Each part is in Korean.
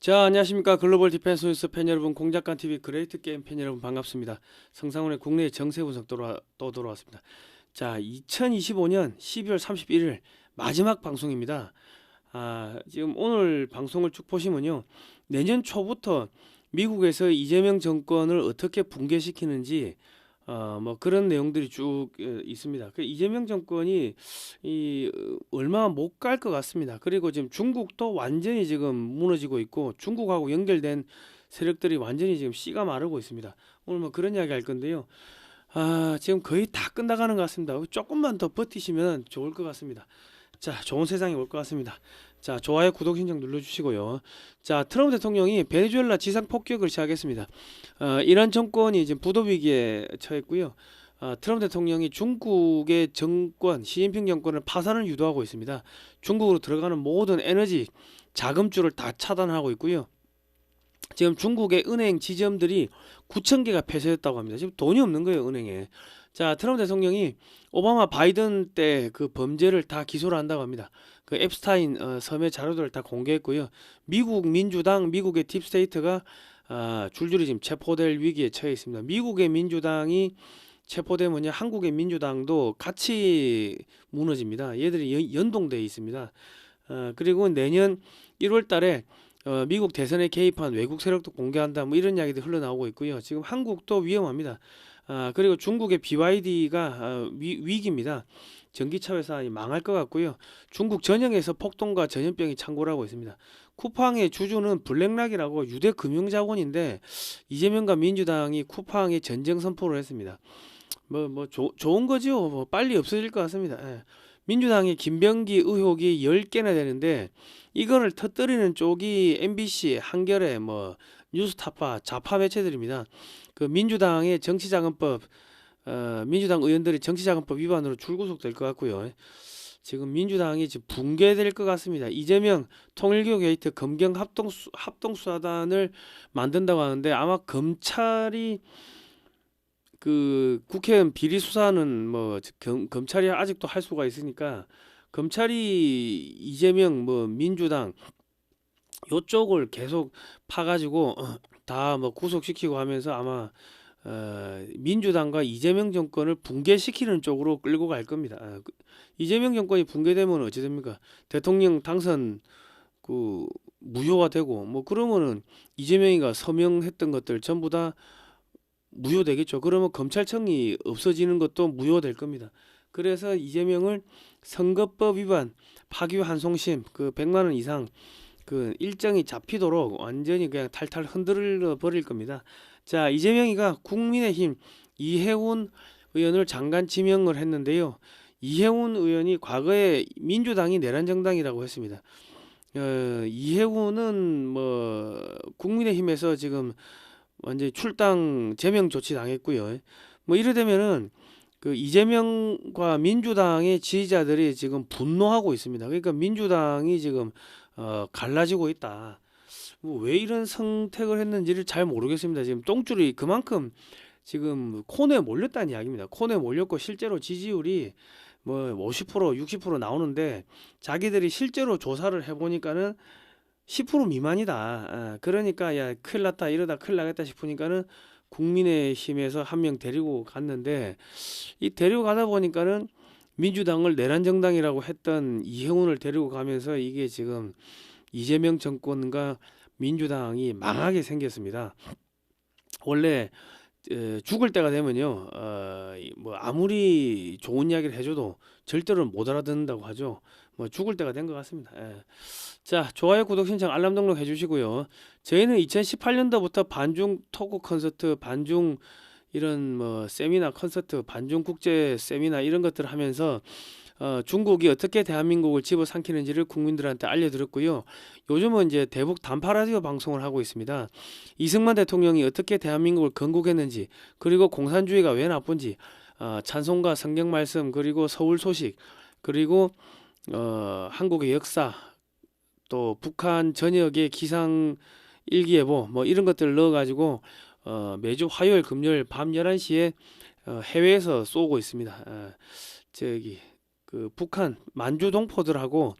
자, 안녕하십니까. 글로벌 디펜스 뉴스 팬 여러분, 공작관TV 그레이트 게임 팬 여러분 반갑습니다. 성상훈의 국내 정세 분석 또 돌아왔습니다. 자, 2025년 12월 31일 마지막 방송입니다. 지금 오늘 방송을 쭉 보시면요. 내년 초부터 미국에서 이재명 정권을 어떻게 붕괴시키는지 뭐 그런 내용들이 쭉 있습니다. 그 이재명 정권이 얼마 못 갈 것 같습니다. 그리고 지금 중국도 완전히 지금 무너지고 있고 중국하고 연결된 세력들이 완전히 지금 씨가 마르고 있습니다. 오늘 뭐 그런 이야기 할 건데요. 지금 거의 다 끝나가는 것 같습니다. 조금만 더 버티시면 좋을 것 같습니다. 자, 좋은 세상이 올 것 같습니다. 자, 좋아요, 구독 신청 눌러주시고요. 자, 트럼프 대통령이 베네수엘라 지상 폭격을 시작했습니다. 이란 정권이 지금 부도 위기에 처했고요. 트럼프 대통령이 중국의 정권, 시진핑 정권을 파산을 유도하고 있습니다. 중국으로 들어가는 모든 에너지, 자금줄을 다 차단하고 있고요. 지금 중국의 은행 지점들이 9천 개가 폐쇄됐다고 합니다. 지금 돈이 없는 거예요, 은행에. 자, 트럼프 대통령이 오바마 바이든 때 그 범죄를 다 기소를 한다고 합니다. 그 앱스타인 섬의 자료들을 다 공개했고요. 미국 민주당, 미국의 딥스테이트가 줄줄이 지금 체포될 위기에 처해 있습니다. 미국의 민주당이 체포되면요, 한국의 민주당도 같이 무너집니다. 얘들이 연동되어 있습니다. 그리고 내년 1월 달에 미국 대선에 개입한 외국 세력도 공개한다, 뭐 이런 이야기도 흘러나오고 있고요. 지금 한국도 위험합니다. 그리고 중국의 BYD가 위기입니다. 전기차 회사이 망할 것 같고요. 중국 전역에서 폭동과 전염병이 창궐하고 있습니다. 쿠팡의 주주는 블랙락이라고 유대 금융자본인데 이재명과 민주당이 쿠팡에 전쟁 선포를 했습니다. 좋은 거죠. 뭐 빨리 없어질 것 같습니다. 예. 민주당의 김병기 의혹이 10개나 되는데 이거를 터뜨리는 쪽이 MBC, 한겨레, 뭐 뉴스타파, 좌파 매체들입니다. 그 민주당의 정치자금법, 민주당 의원들이 정치자금법 위반으로 줄구속될 것 같고요. 지금 민주당이 지금 붕괴될 것 같습니다. 이재명 통일교 게이트 검경 합동수사단을 만든다고 하는데 아마 검찰이 그 국회의원 비리 수사는 뭐 검찰이 아직도 할 수가 있으니까 검찰이 이재명 뭐 민주당 요쪽을 계속 파가지고 다 뭐 구속시키고 하면서 아마 민주당과 이재명 정권을 붕괴시키는 쪽으로 끌고 갈 겁니다. 이재명 정권이 붕괴되면 어찌 됩니까? 대통령 당선 그 무효가 되고 뭐 그러면은 이재명이가 서명했던 것들 전부 다 무효되겠죠. 그러면 검찰청이 없어지는 것도 무효될 겁니다. 그래서 이재명을 선거법 위반, 파기환송심 그 100만 원 이상 그 일정이 잡히도록 완전히 그냥 탈탈 흔들어 버릴 겁니다. 자, 이재명이가 국민의힘 이해운 의원을 장관 지명을 했는데요. 이해운 의원이 과거에 민주당이 내란 정당이라고 했습니다. 이해운은 뭐 국민의힘에서 지금 완전히 출당 제명 조치 당했고요. 뭐 이러되면은 그 이재명과 민주당의 지지자들이 지금 분노하고 있습니다. 그러니까 민주당이 지금 갈라지고 있다. 뭐 왜 이런 선택을 했는지를 잘 모르겠습니다. 지금 똥줄이 그만큼 지금 코너에 몰렸다는 이야기입니다. 코너에 몰렸고 실제로 지지율이 뭐 50%, 60% 나오는데 자기들이 실제로 조사를 해보니까는 10% 미만이다. 그러니까 야 큰일 났다 이러다 큰일 나겠다 싶으니까는 국민의힘에서 한 명 데리고 갔는데 이 데리고 가다 보니까는 민주당을 내란 정당이라고 했던 이혜훈을 데리고 가면서 이게 지금 이재명 정권과 민주당이 망하게 생겼습니다. 원래 죽을 때가 되면요, 뭐 아무리 좋은 이야기를 해줘도 절대로 못 알아듣는다고 하죠. 뭐 죽을 때가 된 것 같습니다. 예. 자, 좋아요, 구독, 신청, 알람 등록 해주시고요. 저희는 2018년도부터 반중 토크 콘서트, 반중 이런 뭐 세미나 콘서트, 반중 국제 세미나 이런 것들을 하면서 중국이 어떻게 대한민국을 집어삼키는지를 국민들한테 알려드렸고요. 요즘은 이제 대북 단파 라디오 방송을 하고 있습니다. 이승만 대통령이 어떻게 대한민국을 건국했는지, 그리고 공산주의가 왜 나쁜지, 찬송가, 성경 말씀, 그리고 서울 소식, 그리고 한국의 역사, 또 북한 전역의 기상 일기예보 뭐 이런 것들을 넣어가지고 매주 화요일, 금요일 밤 11시에 해외에서 쏘고 있습니다. 저기 그 북한 만주 동포들하고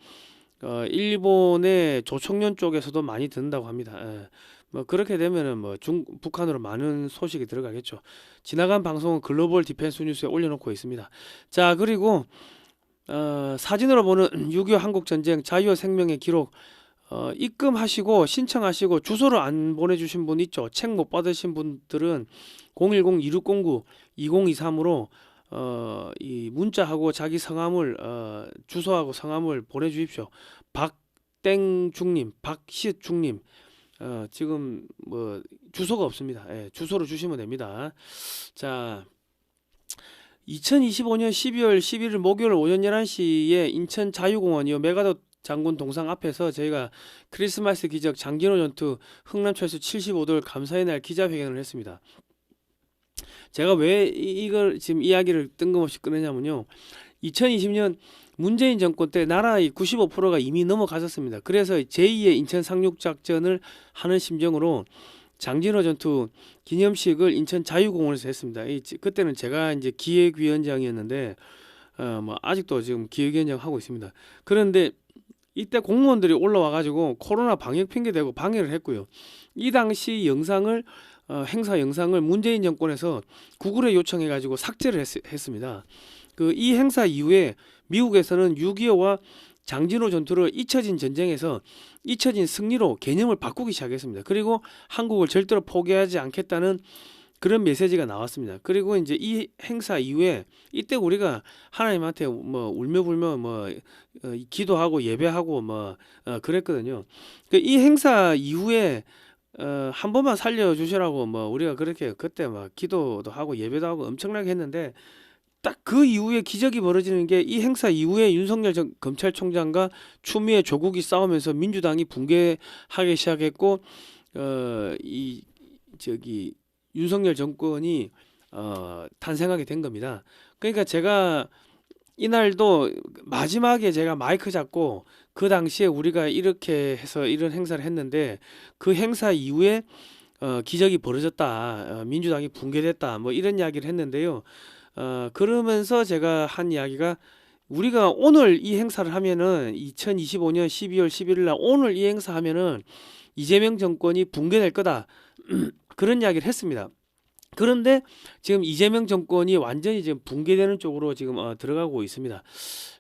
일본의 조총련 쪽에서도 많이 듣는다고 합니다. 뭐 그렇게 되면은 뭐 북한으로 많은 소식이 들어가겠죠. 지나간 방송은 글로벌 디펜스 뉴스에 올려놓고 있습니다. 자, 그리고 사진으로 보는 6.25 한국전쟁 자유와 생명의 기록 입금하시고 신청하시고 주소를 안 보내주신 분 있죠. 책 못 받으신 분들은 010-2609-2023으로 이 문자하고 자기 성함을 주소하고 성함을 보내주십시오. 박땡중님, 박시중님 지금 뭐 주소가 없습니다. 예, 주소로 주시면 됩니다. 자, 2025년 12월 11일 목요일 오전 11시에 인천 자유공원이요 메가더 장군 동상 앞에서 저희가 크리스마스 기적 장진호 전투 흥남철수 75돌 감사의 날 기자회견을 했습니다. 제가 왜 이걸 지금 이야기를 뜬금없이 꺼내냐면요, 2020년 문재인 정권 때 나라의 95%가 이미 넘어갔었습니다. 그래서 제2의 인천 상륙작전을 하는 심정으로 장진호 전투 기념식을 인천 자유공원에서 했습니다. 그때는 제가 이제 기획위원장이었는데 뭐 아직도 지금 기획위원장 하고 있습니다. 그런데 이때 공무원들이 올라와가지고 코로나 방역 핑계 대고 방해를 했고요. 이 당시 영상을 행사 영상을 문재인 정권에서 구글에 요청해가지고 삭제를 했습니다. 이 행사 이후에 미국에서는 6.25와 장진호 전투를 잊혀진 전쟁에서 잊혀진 승리로 개념을 바꾸기 시작했습니다. 그리고 한국을 절대로 포기하지 않겠다는 그런 메시지가 나왔습니다. 그리고 이제 이 행사 이후에 이때 우리가 하나님한테 뭐 울며불며 뭐 기도하고 예배하고 뭐 그랬거든요. 이 행사 이후에 한 번만 살려주시라고 뭐 우리가 그렇게 그때 막 기도도 하고 예배도 하고 엄청나게 했는데, 딱 그 이후에 기적이 벌어지는 게 이 행사 이후에 윤석열 검찰총장과 추미애 조국이 싸우면서 민주당이 붕괴하기 시작했고 이 저기 윤석열 정권이 탄생하게 된 겁니다. 그러니까 제가 이날도 마지막에 제가 마이크 잡고 그 당시에 우리가 이렇게 해서 이런 행사를 했는데 그 행사 이후에 기적이 벌어졌다, 민주당이 붕괴됐다, 뭐 이런 이야기를 했는데요. 그러면서 제가 한 이야기가, 우리가 오늘 이 행사를 하면은 2025년 12월 11일 날 오늘 이 행사 하면은 이재명 정권이 붕괴될 거다 그런 이야기를 했습니다. 그런데 지금 이재명 정권이 완전히 지금 붕괴되는 쪽으로 지금 들어가고 있습니다.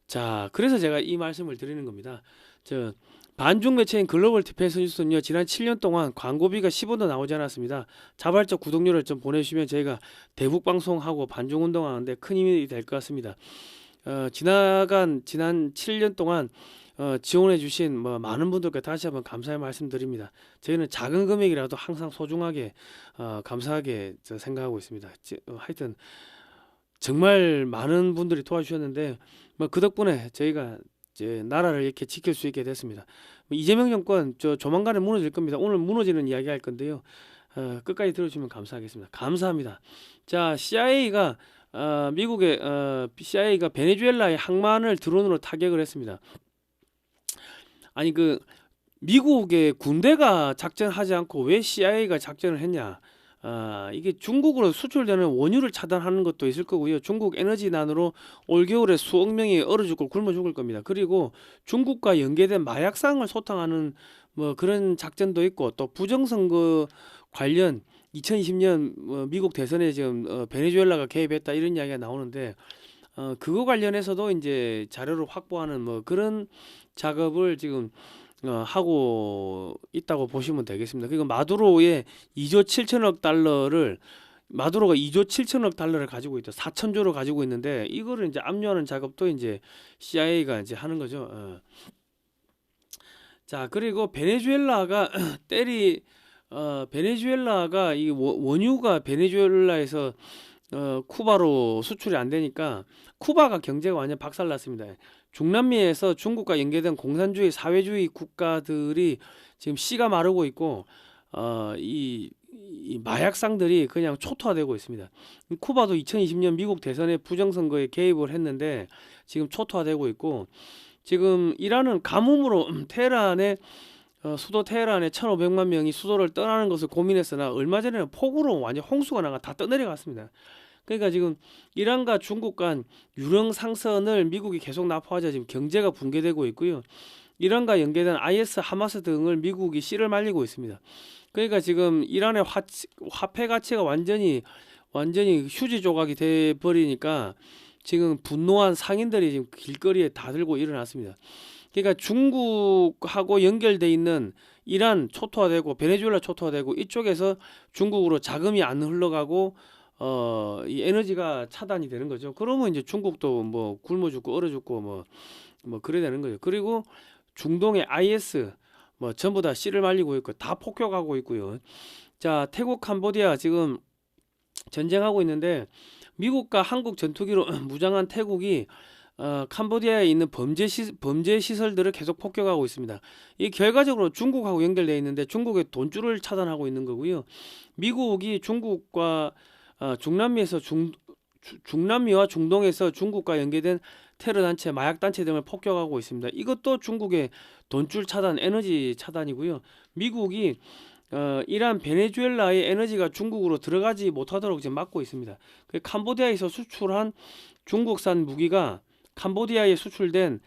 자, 그래서 제가 이 말씀을 드리는 겁니다. 반중 매체인 글로벌 디펜스 뉴스는요, 지난 7년 동안 광고비가 10원도 나오지 않았습니다. 자발적 구독료를 좀 보내주시면 저희가 대북 방송하고 반중 운동하는데 큰 힘이 될 것 같습니다. 지난 7년 동안 지원해주신 많은 분들께 다시 한번 감사의 말씀드립니다. 저희는 작은 금액이라도 항상 소중하게 감사하게 생각하고 있습니다. 하여튼 정말 많은 분들이 도와주셨는데 그 덕분에 저희가 이제 나라를 이렇게 지킬 수 있게 됐습니다. 이재명 정권 조만간에 무너질 겁니다. 오늘 무너지는 이야기 할 건데요. 끝까지 들어주시면 감사하겠습니다. 감사합니다. 자, CIA가 미국의 CIA가 베네수엘라의 항만을 드론으로 타격을 했습니다. 아니 미국의 군대가 작전하지 않고 왜 CIA가 작전을 했냐? 이게 중국으로 수출되는 원유를 차단하는 것도 있을 거고요. 중국 에너지난으로 올겨울에 수억 명이 얼어 죽고 굶어 죽을 겁니다. 그리고 중국과 연계된 마약상을 소탕하는 뭐 그런 작전도 있고, 또 부정선거 관련 2020년 미국 대선에 지금 베네수엘라가 개입했다 이런 이야기가 나오는데 그거 관련해서도 이제 자료를 확보하는 뭐 그런 작업을 지금 하고 있다고 보시면 되겠습니다. 그리고 마두로의 2조 7천억 달러를 마두로가 2조 7천억 달러를 가지고 있다. 4천조를 가지고 있는데 이거를 이제 압류하는 작업도 이제 CIA가 이제 하는 거죠. 자, 그리고 베네수엘라가 베네수엘라가 이 원유가 베네수엘라에서 쿠바로 수출이 안 되니까 쿠바가 경제가 완전 박살났습니다. 중남미에서 중국과 연계된 공산주의 사회주의 국가들이 지금 씨가 마르고 있고 이 마약상들이 그냥 초토화되고 있습니다. 쿠바도 2020년 미국 대선에 부정선거에 개입을 했는데 지금 초토화되고 있고, 지금 이란은 가뭄으로 테헤란에 수도 테헤란에 1,500만 명이 수도를 떠나는 것을 고민했으나 얼마 전에는 폭우로 완전 홍수가 나가 다 떠내려갔습니다. 그러니까 지금 이란과 중국 간 유령 상선을 미국이 계속 납포하자 지금 경제가 붕괴되고 있고요. 이란과 연계된 IS, 하마스 등을 미국이 씨를 말리고 있습니다. 그러니까 지금 이란의 화폐 가치가 완전히 휴지 조각이 돼 버리니까 지금 분노한 상인들이 지금 길거리에 다 들고 일어났습니다. 그러니까 중국하고 연결돼 있는 이란 초토화되고 베네수엘라 초토화되고 이쪽에서 중국으로 자금이 안 흘러가고 이 에너지가 차단이 되는 거죠. 그러면 이제 중국도 뭐 굶어 죽고 얼어 죽고 뭐 그래야 되는 거죠. 그리고 중동의 IS 뭐 전부 다 씨를 말리고 있고 다 폭격하고 있고요. 자, 태국 캄보디아 지금 전쟁하고 있는데 미국과 한국 전투기로 무장한 태국이 캄보디아에 있는 범죄 시설들을 계속 폭격하고 있습니다. 이 결과적으로 중국하고 연결되어 있는데 중국의 돈줄을 차단하고 있는 거고요. 미국이 중국과 중남미에서 중남미와 중동에서 중국과 연계된 테러 단체, 마약 단체 등을 폭격하고 있습니다. 이것도 중국의 돈줄 차단, 에너지 차단이고요. 미국이 이란 베네수엘라의 에너지가 중국으로 들어가지 못하도록 지금 막고 있습니다. 캄보디아에서 수출한 중국산 무기가 캄보디아에 수출된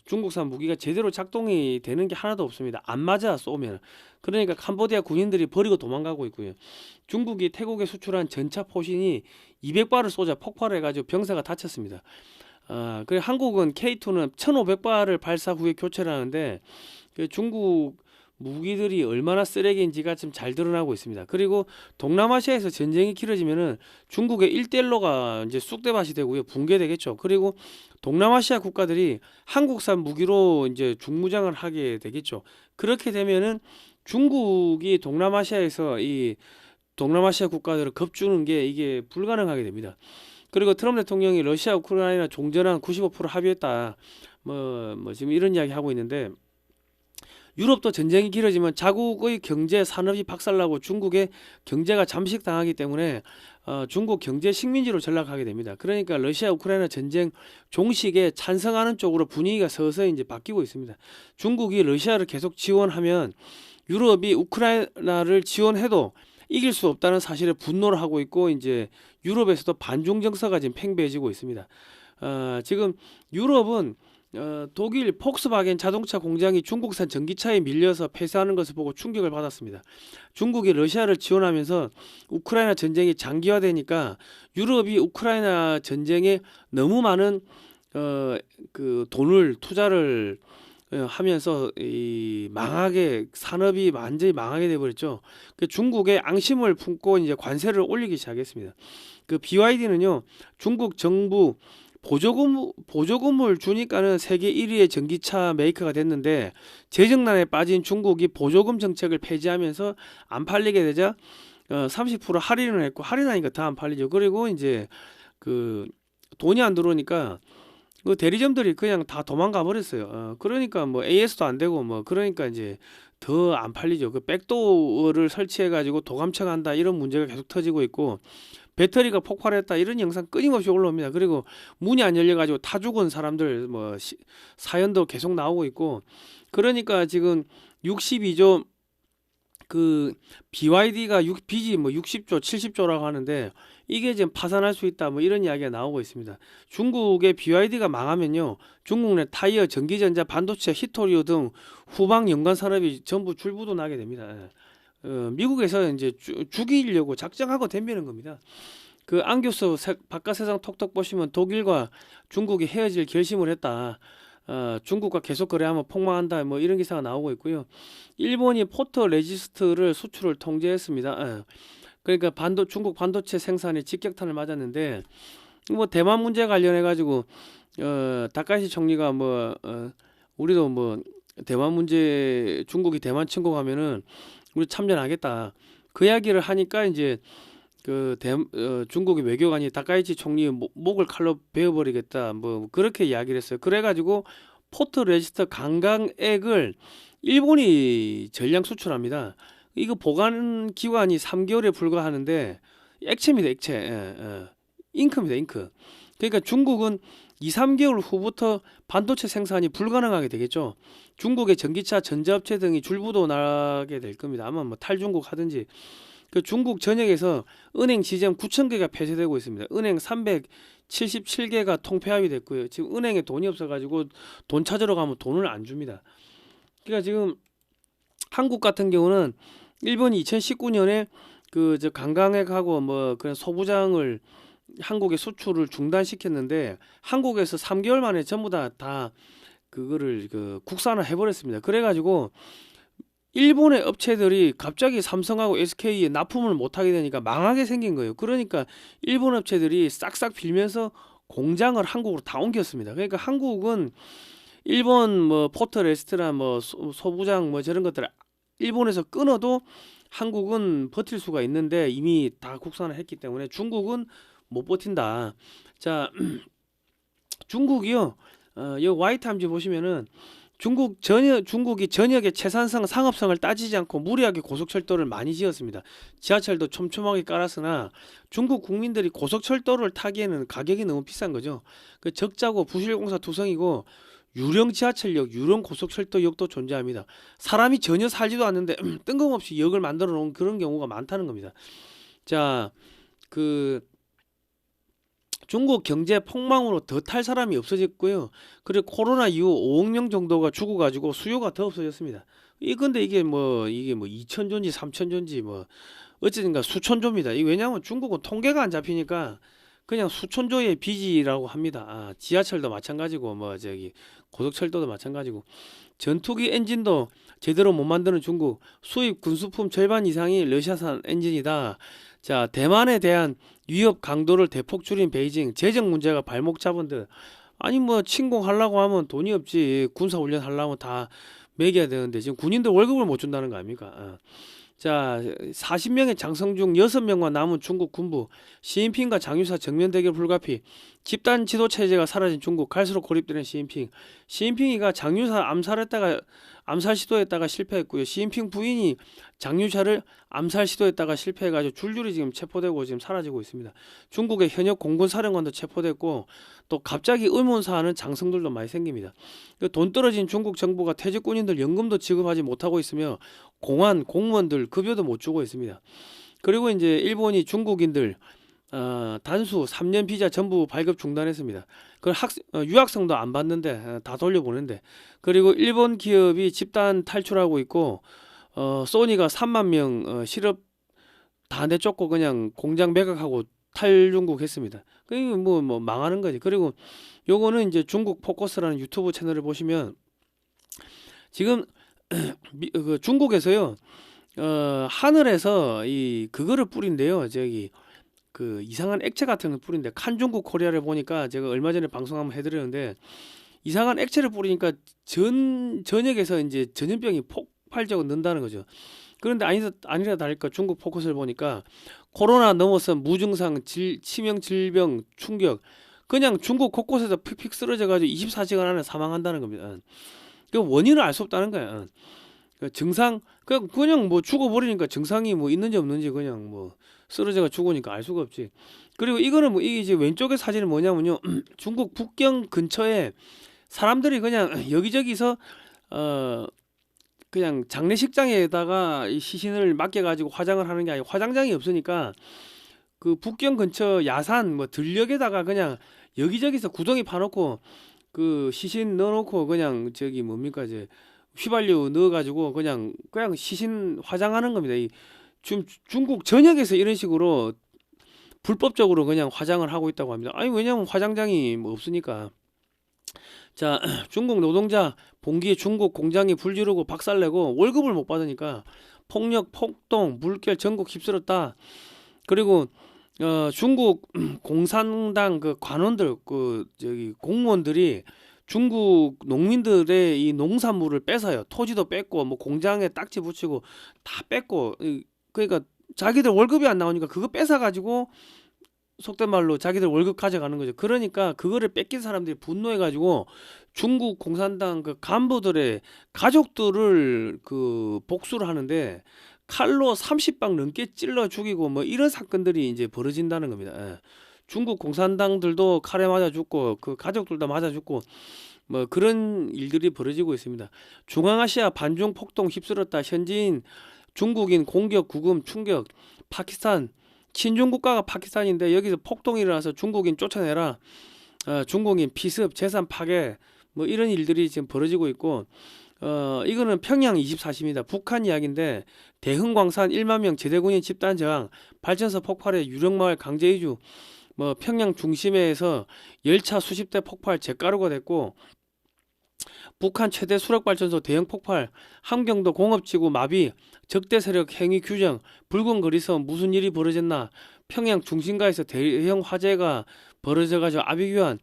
중국산 무기가 제대로 작동이 되는 게 하나도 없습니다. 안 맞아 쏘면. 그러니까 캄보디아 군인들이 버리고 도망가고 있고요. 중국이 태국에 수출한 전차 포신이 200발을 쏘자 폭발해가지고 병사가 다쳤습니다. 그리고 한국은 K2는 1,500발을 발사 후에 교체를 하는데 중국 무기들이 얼마나 쓰레기인지가 좀 잘 드러나고 있습니다. 그리고 동남아시아에서 전쟁이 길어지면은 중국의 일대일로가 이제 쑥대밭이 되고요. 붕괴되겠죠. 그리고 동남아시아 국가들이 한국산 무기로 이제 중무장을 하게 되겠죠. 그렇게 되면은 중국이 동남아시아에서 이 동남아시아 국가들을 겁주는 게 이게 불가능하게 됩니다. 그리고 트럼프 대통령이 러시아 우크라이나 종전한 95% 합의했다. 뭐 지금 이런 이야기 하고 있는데 유럽도 전쟁이 길어지면 자국의 경제 산업이 박살나고 중국의 경제가 잠식당하기 때문에 중국 경제 식민지로 전락하게 됩니다. 그러니까 러시아 우크라이나 전쟁 종식에 찬성하는 쪽으로 분위기가 서서히 이제 바뀌고 있습니다. 중국이 러시아를 계속 지원하면 유럽이 우크라이나를 지원해도 이길 수 없다는 사실에 분노를 하고 있고 이제 유럽에서도 반중 정서가 지금 팽배해지고 있습니다. 지금 유럽은 독일 폭스바겐 자동차 공장이 중국산 전기차에 밀려서 폐쇄하는 것을 보고 충격을 받았습니다. 중국이 러시아를 지원하면서 우크라이나 전쟁이 장기화되니까 유럽이 우크라이나 전쟁에 너무 많은 그 돈을 투자를 하면서 이 산업이 완전히 망하게 돼버렸죠. 중국에 앙심을 품고 이제 관세를 올리기 시작했습니다. 그 BYD는요, 중국 정부 보조금을 주니까는 세계 1위의 전기차 메이커가 됐는데 재정난에 빠진 중국이 보조금 정책을 폐지하면서 안 팔리게 되자 30% 할인을 했고 할인하니까 더 안 팔리죠. 그리고 이제 그 돈이 안 들어오니까 그 대리점들이 그냥 다 도망가 버렸어요. 그러니까 뭐 AS도 안 되고 뭐 그러니까 이제 더 안 팔리죠. 그 백도어를 설치해 가지고 도감청한다 이런 문제가 계속 터지고 있고 배터리가 폭발했다 이런 영상 끊임없이 올라옵니다. 그리고 문이 안 열려가지고 타 죽은 사람들 뭐 사연도 계속 나오고 있고 그러니까 지금 62조 그 BYD가 빚이 뭐 60조 70조라고 하는데 이게 지금 파산할 수 있다 뭐 이런 이야기가 나오고 있습니다. 중국의 BYD가 망하면요 중국 내 타이어, 전기전자, 반도체, 히토리오 등 후방 연관 산업이 전부 줄부도 나게 됩니다. 미국에서 이제 죽이려고 작정하고 덤비는 겁니다. 그 안교수 바깥 세상 톡톡 보시면 독일과 중국이 헤어질 결심을 했다. 중국과 계속 거래하면 폭망한다. 뭐 이런 기사가 나오고 있고요. 일본이 포토 레지스트를 수출을 통제했습니다. 그러니까 중국 반도체 생산에 직격탄을 맞았는데 뭐 대만 문제 관련해 가지고 다카이시 총리가 우리도 뭐 대만 문제 중국이 대만 침공하면은 우리 참전하겠다. 그 이야기를 하니까 이제 중국의 외교관이 다카이치 총리 목을 칼로 베어버리겠다. 뭐 그렇게 이야기를 했어요. 그래가지고 포트 레지스터 관광액을 일본이 전량 수출합니다. 이거 보관 기간이 3개월에 불과하는데 액체입니다. 액체. 잉크입니다. 잉크. 그러니까 중국은 2, 3개월 후부터 반도체 생산이 불가능하게 되겠죠. 중국의 전기차, 전자업체 등이 줄부도 나게 될 겁니다. 아마 뭐 탈중국 하든지. 그 중국 전역에서 은행 지점 9,000개가 폐쇄되고 있습니다. 은행 77개가 통폐합이 됐고요. 지금 은행에 돈이 없어가지고 돈 찾으러 가면 돈을 안 줍니다. 그러니까 지금 한국 같은 경우는 일본이 2019년에 그 저 관광객하고 뭐 그런 소부장을 한국의 수출을 중단시켰는데 한국에서 3개월 만에 전부 다 그거를 그 국산화 해버렸습니다. 그래가지고 일본의 업체들이 갑자기 삼성하고 SK에 납품을 못하게 되니까 망하게 생긴 거예요. 그러니까 일본 업체들이 싹싹 빌면서 공장을 한국으로 다 옮겼습니다. 그러니까 한국은 일본 뭐 포트 레스토랑 뭐 소부장 뭐 저런 것들 일본에서 끊어도 한국은 버틸 수가 있는데 이미 다 국산화했기 때문에 중국은 못 버틴다. 자, 중국이요. 이 와이타임즈 보시면은 중국이 전역의 채산성 상업성을 따지지 않고 무리하게 고속철도를 많이 지었습니다. 지하철도 촘촘하게 깔았으나 중국 국민들이 고속철도를 타기에는 가격이 너무 비싼 거죠. 그 적자고 부실공사 투성이고 유령 지하철역, 유령 고속철도역도 존재합니다. 사람이 전혀 살지도 않는데 뜬금없이 역을 만들어 놓은 그런 경우가 많다는 겁니다. 자, 그 중국 경제 폭망으로 더 탈 사람이 없어졌고요. 그리고 코로나 이후 5억 명 정도가 죽어가지고 수요가 더 없어졌습니다. 근데 이게 뭐 2천조인지 3천조인지 뭐 어쨌든가 수천조입니다. 이 왜냐하면 중국은 통계가 안 잡히니까 그냥 수천조의 빚이라고 합니다. 지하철도 마찬가지고 뭐 저기 고속철도도 마찬가지고 전투기 엔진도 제대로 못 만드는 중국, 수입 군수품 절반 이상이 러시아산 엔진이다. 자, 대만에 대한 위협 강도를 대폭 줄인 베이징, 재정 문제가 발목 잡은 듯. 아니 뭐 침공하려고 하면 돈이 없지. 군사훈련 하려면 다 매겨야 되는데 지금 군인들 월급을 못 준다는 거 아닙니까? 자, 40명의 장성 중 6명만 남은 중국 군부, 시진핑과 장유사 정면 대결 불가피, 집단 지도 체제가 사라진 중국, 갈수록 고립되는 시진핑. 시진핑이가 장유사 암살 시도했다가 실패했고요. 시진핑 부인이 장유사를 암살 시도했다가 실패해가지고 줄줄이 지금 체포되고 지금 사라지고 있습니다. 중국의 현역 공군 사령관도 체포됐고 또 갑자기 의문사하는 장성들도 많이 생깁니다. 돈 떨어진 중국 정부가 퇴직 군인들 연금도 지급하지 못하고 있으며 공안 공무원들 급여도 못 주고 있습니다. 그리고 이제 일본이 중국인들 단수 3년 비자 전부 발급 중단했습니다. 그 유학생도 안 받는데 다 돌려보는데. 그리고 일본 기업이 집단 탈출하고 있고 소니가 3만 명 실업 다 내쫓고 그냥 공장 매각하고 탈중국했습니다. 그게 뭐 망하는 거지. 그리고 요거는 이제 중국 포커스라는 유튜브 채널을 보시면 지금 그 중국에서요 하늘에서 그거를 뿌린대요. 저기 그 이상한 액체 같은 걸 뿌린데 칸중국 코리아를 보니까 제가 얼마 전에 방송 한번 해드렸는데 이상한 액체를 뿌리니까 전역에서 이제 전염병이 폭발적으로 는다는 거죠. 그런데 아니라 다를까 중국 포커스를 보니까 코로나 넘어서 무증상 치명 질병 충격 그냥 중국 곳곳에서 픽픽 쓰러져 가지고 24시간 안에 사망한다는 겁니다. 그 원인을 알 수 없다는 거야. 증상 그냥 뭐 죽어버리니까 증상이 뭐 있는지 없는지 그냥 뭐 쓰러져가 죽으니까 알 수가 없지. 그리고 이거는 뭐 이게 이제 왼쪽의 사진은 뭐냐면요 중국 북경 근처에 사람들이 그냥 여기저기서 그냥 장례식장에다가 이 시신을 맡겨가지고 화장을 하는 게 아니고 화장장이 없으니까 그 북경 근처 야산 뭐 들녘에다가 그냥 여기저기서 구덩이 파놓고 그 시신 넣어놓고 그냥 저기 뭡니까 이제 휘발유 넣어가지고 그냥 시신 화장하는 겁니다. 지금 중국 전역에서 이런 식으로 불법적으로 그냥 화장을 하고 있다고 합니다. 아니 왜냐면 화장장이 뭐 없으니까. 자, 중국 노동자 봉기에 중국 공장이 불지르고 박살내고 월급을 못 받으니까 폭력, 폭동, 물결 전국 휩쓸었다. 그리고 중국 공산당 그 관원들 그 저기 공무원들이 중국 농민들의 이 농산물을 뺏어요. 토지도 뺏고 뭐 공장에 딱지 붙이고 다 뺏고 그러니까 자기들 월급이 안 나오니까 그거 뺏어 가지고 속된 말로 자기들 월급 가져가는 거죠. 그러니까 그거를 뺏긴 사람들이 분노해 가지고 중국 공산당 그 간부들의 가족들을 그 복수를 하는데 칼로 30방 넘게 찔러 죽이고 뭐 이런 사건들이 이제 벌어진다는 겁니다. 예. 중국 공산당들도 칼에 맞아 죽고 그 가족들도 맞아 죽고 뭐 그런 일들이 벌어지고 있습니다. 중앙아시아 반중 폭동 휩쓸었다. 현지인 중국인 공격 구금 충격. 파키스탄 친중 국가가 파키스탄인데 여기서 폭동이 일어나서 중국인 쫓아내라, 중국인 피습, 재산 파괴, 뭐 이런 일들이 지금 벌어지고 있고, 이거는 평양 24시입니다. 북한 이야기인데, 대흥광산 1만 명 제대군인 집단 저항, 발전소 폭발에 유령마을 강제 이주, 뭐 평양 중심에서 열차 수십 대 폭발, 재가루가 됐고, 북한 최대 수력발전소 대형 폭발, 함경도 공업지구 마비, 적대 세력 행위 규정, 붉은 거리서 무슨 일이 벌어졌나, 평양 중심가에서 대형 화재가 벌어져가지고 아비규환,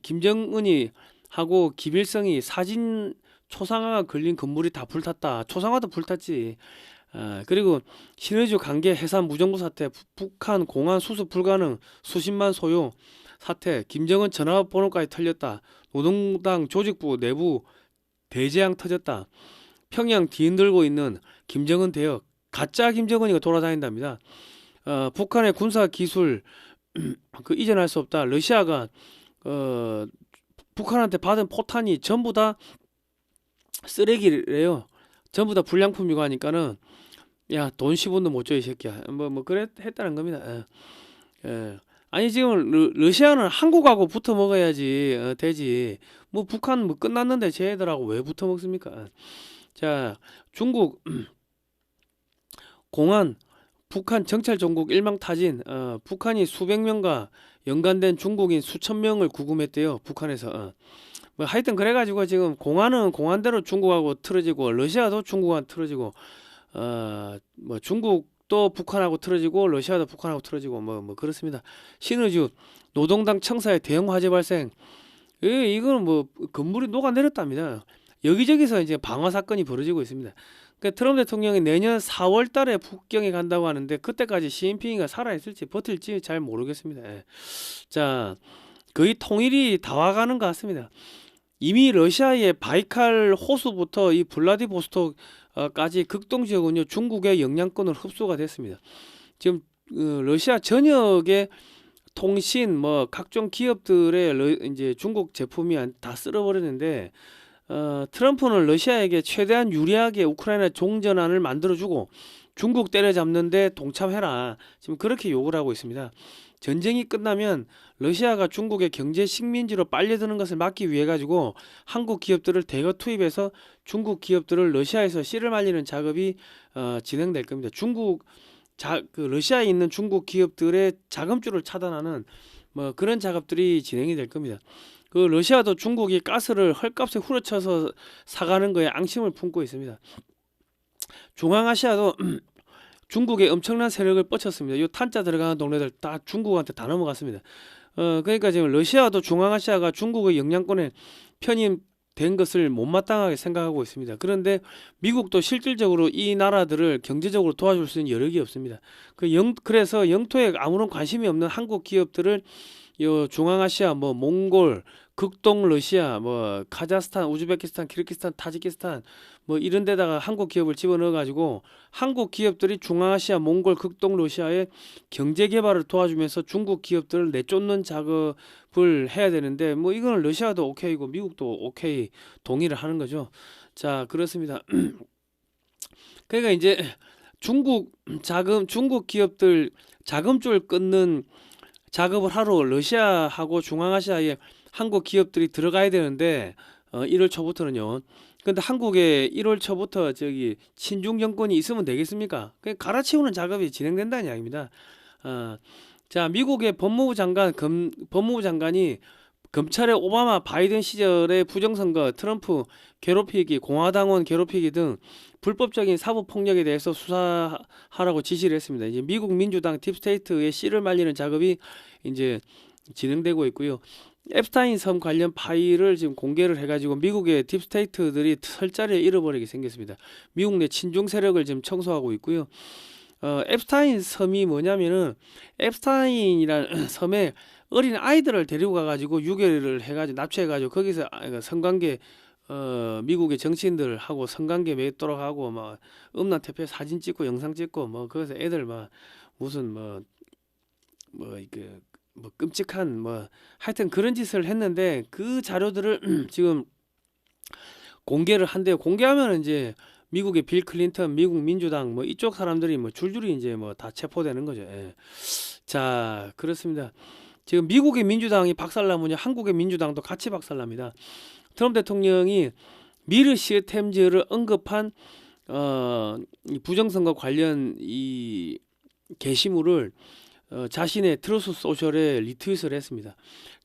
김정은이 하고 김일성이 사진 초상화가 걸린 건물이 다 불탔다. 초상화도 불탔지. 그리고 신의주 강계 해산 무정부 사태, 북한 공안 수습 불가능, 수십만 소요 사태, 김정은 전화번호까지 털렸다. 노동당 조직부 내부 대재앙 터졌다. 평양 뒤흔들고 있는 김정은 대역, 가짜 김정은이가 돌아다닌답니다. 북한의 군사 기술 그 이전할 수 없다. 러시아가 북한한테 받은 포탄이 전부 다 쓰레기래요. 전부 다 불량품이고 하니까는 야, 돈 10원도 못 줘 이 새끼야. 뭐 그랬 했다는 겁니다. 아니 지금 러시아는 한국하고 붙어 먹어야지 되지. 뭐 북한 뭐 끝났는데 쟤네들하고 왜 붙어 먹습니까? 자, 중국 공안 북한 정찰 종국 일망타진, 북한이 수백 명과 연관된 중국인 수천 명을 구금했대요. 북한에서. 뭐 하여튼 그래가지고 지금 공안은 공안대로 중국하고 틀어지고, 러시아도 중국하고 틀어지고, 뭐 중국도 북한하고 틀어지고, 러시아도 북한하고 틀어지고, 뭐 그렇습니다. 신의주 노동당 청사에 대형 화재 발생. 이거는 뭐 건물이 녹아내렸답니다. 여기저기서 이제 방화 사건이 벌어지고 있습니다. 그러니까 트럼프 대통령이 내년 4월 달에 북경에 간다고 하는데, 그때까지 시진핑이가 살아있을지 버틸지 잘 모르겠습니다. 자, 거의 통일이 다 와가는 것 같습니다. 이미 러시아의 바이칼 호수부터 이 블라디보스톡까지 극동지역은요, 중국의 영향권을 흡수가 됐습니다. 지금 러시아 전역의 통신 뭐 각종 기업들의 이제 중국 제품이 다 쓸어버렸는데, 트럼프는 러시아에게 최대한 유리하게 우크라이나 종전안을 만들어주고 중국 때려잡는데 동참해라, 지금 그렇게 요구를 하고 있습니다. 전쟁이 끝나면 러시아가 중국의 경제 식민지로 빨려드는 것을 막기 위해 가지고 한국 기업들을 대거 투입해서 중국 기업들을 러시아에서 씨를 말리는 작업이 진행될 겁니다. 러시아에 있는 중국 기업들의 자금줄을 차단하는 뭐 그런 작업들이 진행이 될 겁니다. 그 러시아도 중국이 가스를 헐값에 후려쳐서 사가는 거에 앙심을 품고 있습니다. 중앙아시아도 중국의 엄청난 세력을 뻗쳤습니다. 이 탄자 들어가는 동네들 다 중국한테 다 넘어갔습니다. 그러니까 지금 러시아도 중앙아시아가 중국의 영향권에 편입된 것을 못마땅하게 생각하고 있습니다. 그런데 미국도 실질적으로 이 나라들을 경제적으로 도와줄 수 있는 여력이 없습니다. 그래서 영토에 아무런 관심이 없는 한국 기업들을 요 중앙아시아, 뭐 몽골, 극동 러시아, 뭐 카자흐스탄, 우즈베키스탄, 키르기스탄, 타지키스탄 뭐 이런 데다가 한국 기업을 집어넣어 가지고 한국 기업들이 중앙아시아, 몽골, 극동 러시아의 경제 개발을 도와주면서 중국 기업들을 내쫓는 작업을 해야 되는데, 뭐 이거는 러시아도 오케이고 미국도 오케이 동의를 하는 거죠. 자, 그렇습니다. 그러니까 이제 중국 기업들 자금줄 끊는 작업을 하러 러시아하고 중앙아시아에 한국 기업들이 들어가야 되는데, 1월 초부터는요. 근데 한국에 1월 초부터 저기 친중 정권이 있으면 되겠습니까? 그냥 갈아치우는 작업이 진행된다는 이야기입니다. 자, 미국의 법무부 장관이 검찰의 오바마 바이든 시절의 부정선거, 트럼프 괴롭히기, 공화당원 괴롭히기 등 불법적인 사법 폭력에 대해서 수사하라고 지시를 했습니다. 이제 미국 민주당 딥스테이트의 씨를 말리는 작업이 이제 진행되고 있고요. 앱스타인 섬 관련 파일을 지금 공개를 해가지고 미국의 딥스테이트들이 설자리에 잃어버리게 생겼습니다. 미국 내 친중 세력을 지금 청소하고 있고요. 앱스타인 섬이 뭐냐면은, 앱스타인이라는 섬에 어린 아이들을 데리고 가가지고 유괴를 해가지고 납치해가지고 거기서 성관계 미국의 정치인들하고 성관계 맺도록 하고, 막 음란 퇴폐 사진 찍고 영상 찍고, 뭐 거기서 애들 막 무슨 뭐 끔찍한 뭐 하여튼 그런 짓을 했는데, 그 자료들을 지금 공개를 한대요. 공개하면 이제 미국의 빌 클린턴, 미국 민주당 뭐 이쪽 사람들이 뭐 줄줄이 이제 뭐 다 체포되는 거죠. 예. 자, 그렇습니다. 지금 미국의 민주당이 박살나면 한국의 민주당도 같이 박살납니다. 트럼프 대통령이 미르 시스템즈를 언급한 이 부정선거 관련 이 게시물을 자신의 트루스 소셜에 리트윗을 했습니다.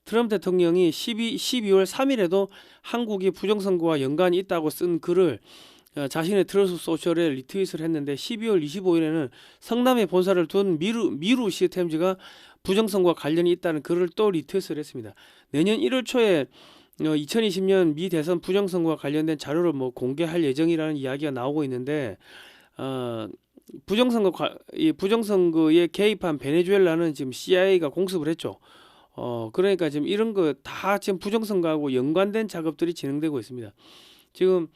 트럼프 대통령이 12월 3일에도 한국이 부정선거와 연관이 있다고 쓴 글을 자신의 트루스 소셜에 리트윗을 했는데 12월 25일에는 성남에 본사를 둔 미루 시스템즈가 부정선거와 관련이 있다는 글을 또 리트윗을 했습니다. 내년 1월 초에 2020년 미 대선 부정선거와 관련된 자료를 뭐 공개할 예정이라는 이야기가 나오고 있는데 부정선거에 개입한 베네수엘라는 지금 CIA가 공습을 했죠. 그러니까 지금 이런 거 다 지금 부정선거하고 연관된 작업들이 진행되고 있습니다. 지금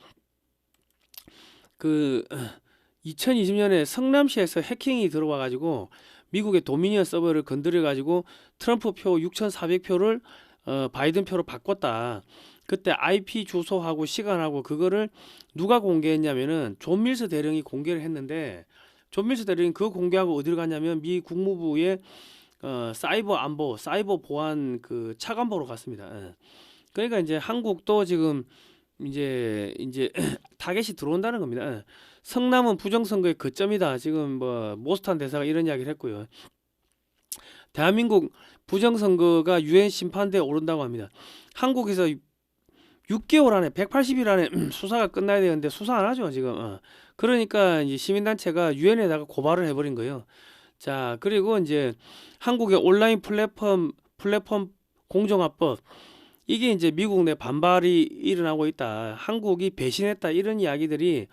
그 2020년에 성남시에서 해킹이 들어와 가지고 미국의 도미니언 서버를 건드려 가지고 트럼프 표 6,400표를 바이든 표로 바꿨다. 그때 IP 주소하고 시간하고 그거를 누가 공개했냐면은 존 밀스 대령이 공개를 했는데 존 밀스 대령이 그거 공개하고 어디를 갔냐면 미 국무부의 사이버 안보, 사이버 보안 그 차관보로 갔습니다. 예. 그러니까 이제 한국도 지금 이제 타겟이 들어온다는 겁니다. 예. 성남은 부정선거의 거점이다. 지금 뭐 모스탄 대사가 이런 이야기를 했고요. 대한민국 부정선거가 유엔 심판대에 오른다고 합니다. 한국에서 6개월 안에 180일 안에 수사가 끝나야 되는데 수사 안 하죠 지금. 그러니까 이제 시민단체가 유엔에다가 고발을 해버린 거예요. 자, 그리고 이제 한국의 온라인 플랫폼 공정화법, 이게 이제 미국 내 반발이 일어나고 있다. 한국이 배신했다. 이런 이야기들이